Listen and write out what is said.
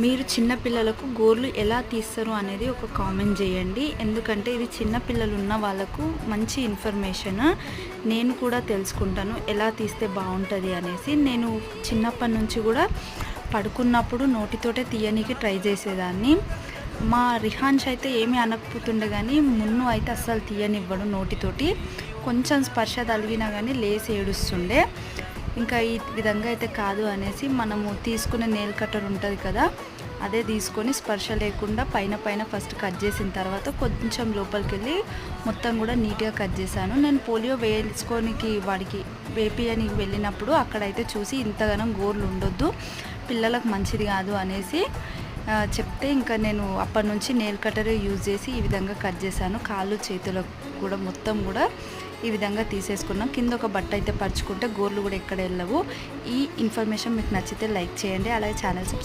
మీరు చిన్న పిల్లలకు గోర్లు ఎలా తీస్తారు అనేది ఒక కామెంట్ చేయండి. ఎందుకంటే ఇది చిన్న పిల్లలు ఉన్న వాళ్ళకు మంచి ఇన్ఫర్మేషన్. నేను కూడా తెలుసుకుంటాను ఎలా తీస్తే బాగుంటుంది అనేసి. నేను చిన్నప్పటి నుంచి కూడా పడుకున్నప్పుడు నోటితోటే తీయనీకి ట్రై చేసేదాన్ని. మా రిహాన్ష్ అయితే ఏమీ అనకపోతుండే, కానీ మున్ను అయితే అస్సలు తీయనివ్వడు నోటితోటి. కొంచెం స్పర్శ తగిలినా కానీ లేసి ఏడుస్తుండే. ఇంకా ఈ విధంగా అయితే కాదు అనేసి మనము తీసుకునే నెయిల్ కట్టర్ ఉంటుంది కదా, అదే తీసుకొని స్పర్శ లేకుండా పైన ఫస్ట్ కట్ చేసిన తర్వాత కొంచెం లోపలికి వెళ్ళి మొత్తం కూడా నీట్గా కట్ చేశాను. నేను పోలియో వేయించుకోనికి వాడికి వేపియనికి వెళ్ళినప్పుడు అక్కడైతే చూసి ఇంతగానం గోర్లు ఉండొద్దు, పిల్లలకు మంచిది కాదు అనేసి చెప్తే ఇంకా నేను అప్పటి నుంచి నెయిల్ కట్టర్ యూజ్ చేసి ఈ విధంగా కట్ చేశాను. కాళ్ళు చేతులకు కూడా మొత్తం కూడా ఈ విధంగా తీసేసుకున్నాం. కింద ఒక బట్ట అయితే పరుచుకుంటే గోర్లు కూడా ఎక్కడ వెళ్ళవు. ఈ ఇన్ఫర్మేషన్ మీకు నచ్చితే లైక్ చేయండి, అలాగే ఛానల్ సబ్స్క్రైబ్